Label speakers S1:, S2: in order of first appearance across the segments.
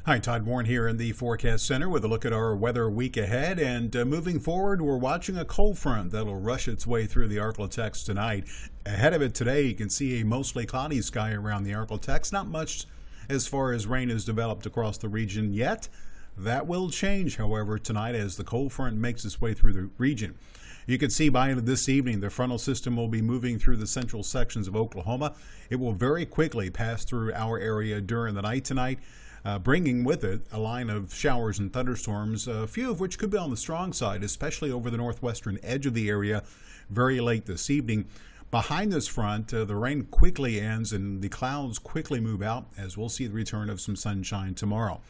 S1: Hi, Todd Warren here in the Forecast Center with a look at our weather week ahead. And moving forward, we're watching a cold front that'll rush its way through the ArkLaTex tonight. Ahead of it today, you can see a mostly cloudy sky around the ArkLaTex. Not much as far as rain has developed across the region yet. That will change, however, tonight as the cold front makes its way through the region. You can see by this evening, the frontal system will be moving through the central sections of Oklahoma. It will very quickly pass through our area during the night tonight, bringing with it a line of showers and thunderstorms, a few of which could be on the strong side, especially over the northwestern edge of the area very late this evening. Behind this front, the rain quickly ends and the clouds quickly move out as we'll see the return of some sunshine tomorrow.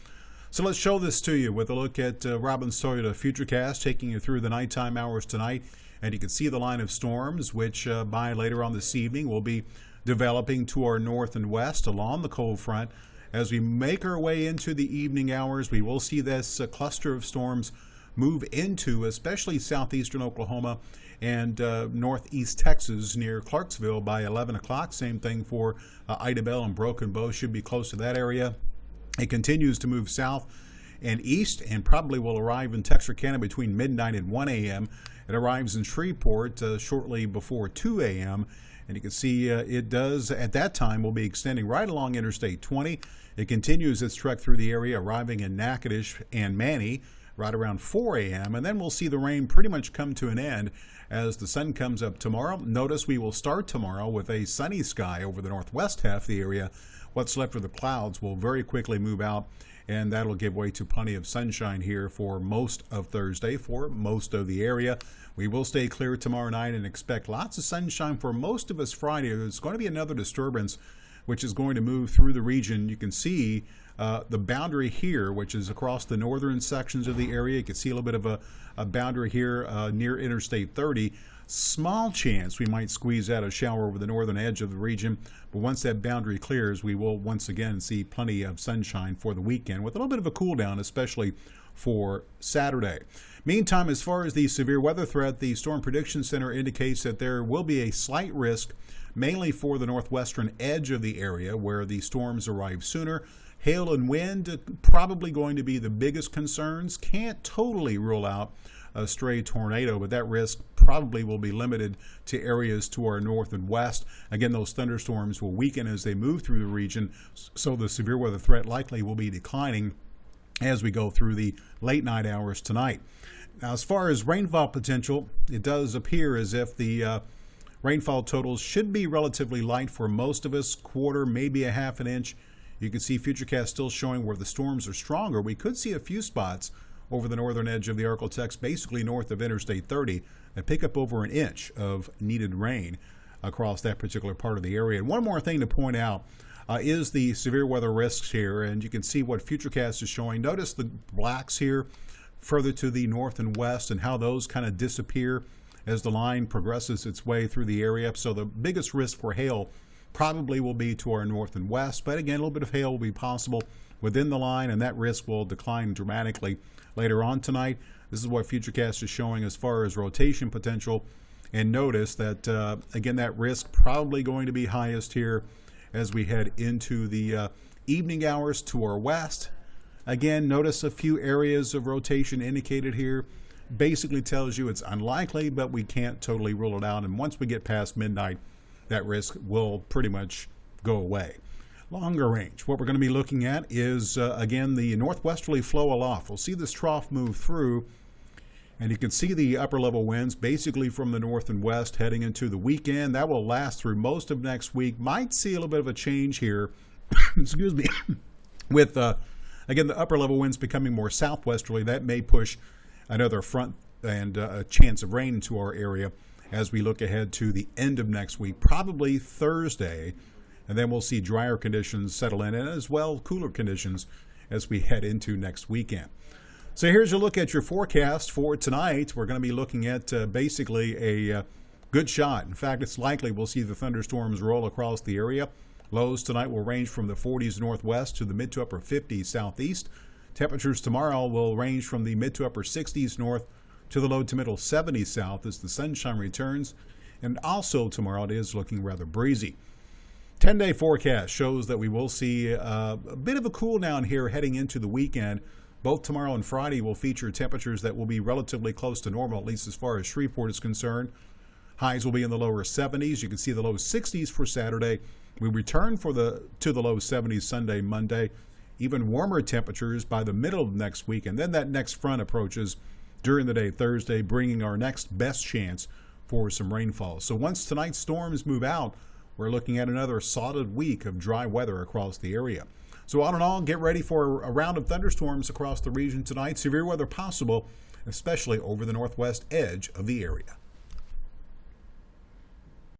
S1: So let's show this to you with a look at Robbins Toyota Futurecast, taking you through the nighttime hours tonight. And you can see the line of storms, which by later on this evening will be developing to our north and west along the cold front. As we make our way into the evening hours, we will see this cluster of storms move into especially southeastern Oklahoma and northeast Texas near Clarksville by 11 o'clock. Same thing for Idabel and Broken Bow should be close to that area. It continues to move south and east and probably will arrive in Texarkana between midnight and 1 a.m. It arrives in Shreveport shortly before 2 a.m. And you can see it does at that time will be extending right along Interstate 20. It continues its trek through the area, arriving in Natchitoches and Manny right around 4 a.m. And then we'll see the rain pretty much come to an end as the sun comes up tomorrow. Notice we will start tomorrow with a sunny sky over the northwest half of the area. What's left of the clouds will very quickly move out, and that'll give way to plenty of sunshine here for most of Thursday, for most of the area. We will stay clear tomorrow night and expect lots of sunshine for most of us Friday. There's going to be another disturbance which is going to move through the region. You can see the boundary here, which is across the northern sections of the area. You can see a little bit of a boundary here near Interstate 30. Small chance we might squeeze out a shower over the northern edge of the region, but once that boundary clears, we will once again see plenty of sunshine for the weekend with a little bit of a cool down, especially for Saturday. Meantime, as far as the severe weather threat, the Storm Prediction Center indicates that there will be a slight risk, mainly for the northwestern edge of the area where the storms arrive sooner. Hail and wind probably going to be the biggest concerns. Can't totally rule out a stray tornado, but that risk probably will be limited to areas to our north and west. Again, those thunderstorms will weaken as they move through the region, so the severe weather threat likely will be declining as we go through the late night hours tonight. Now, as far as rainfall potential, it does appear as if the rainfall totals should be relatively light for most of us, quarter, maybe a half an inch. You can see Futurecast still showing where the storms are stronger. We could see a few spots over the northern edge of the ArkLaTex, basically north of Interstate 30, that pick up over an inch of needed rain across that particular part of the area. And one more thing to point out is the severe weather risks here, and you can see what Futurecast is showing. Notice the blacks here further to the north and west and how those kind of disappear as the line progresses its way through the area. So the biggest risk for hail probably will be to our north and west, but again, a little bit of hail will be possible within the line, and that risk will decline dramatically later on tonight. This is what Futurecast is showing as far as rotation potential, and notice that again, that risk probably going to be highest here as we head into the evening hours to our west. Again, notice a few areas of rotation indicated here. Basically tells you it's unlikely, but we can't totally rule it out. And once we get past midnight, that risk will pretty much go away. Longer range, what we're going to be looking at is, again, the northwesterly flow aloft. We'll see this trough move through, and you can see the upper level winds basically from the north and west heading into the weekend. That will last through most of next week. Might see a little bit of a change here, excuse me, with, again, the upper level winds becoming more southwesterly. That may push another front and a chance of rain into our area as we look ahead to the end of next week, probably Thursday, and then we'll see drier conditions settle in and as well cooler conditions as we head into next weekend. So here's a look at your forecast for tonight. We're going to be looking at basically a good shot. In fact, it's likely we'll see the thunderstorms roll across the area. Lows tonight will range from the 40s northwest to the mid to upper 50s southeast. Temperatures tomorrow will range from the mid to upper 60s north to the low to middle 70s south as the sunshine returns. And also tomorrow it is looking rather breezy. 10-day forecast shows that we will see a bit of a cool down here heading into the weekend. Both tomorrow and Friday will feature temperatures that will be relatively close to normal, at least as far as Shreveport is concerned. Highs will be in the lower 70s. You can see the low 60s for Saturday. We return to the low 70s Sunday, Monday. Even warmer temperatures by the middle of next week, and then that next front approaches during the day Thursday, bringing our next best chance for some rainfall. So once tonight's storms move out, we're looking at another solid week of dry weather across the area. So all in all, get ready for a round of thunderstorms across the region tonight. Severe weather possible, especially over the northwest edge of the area.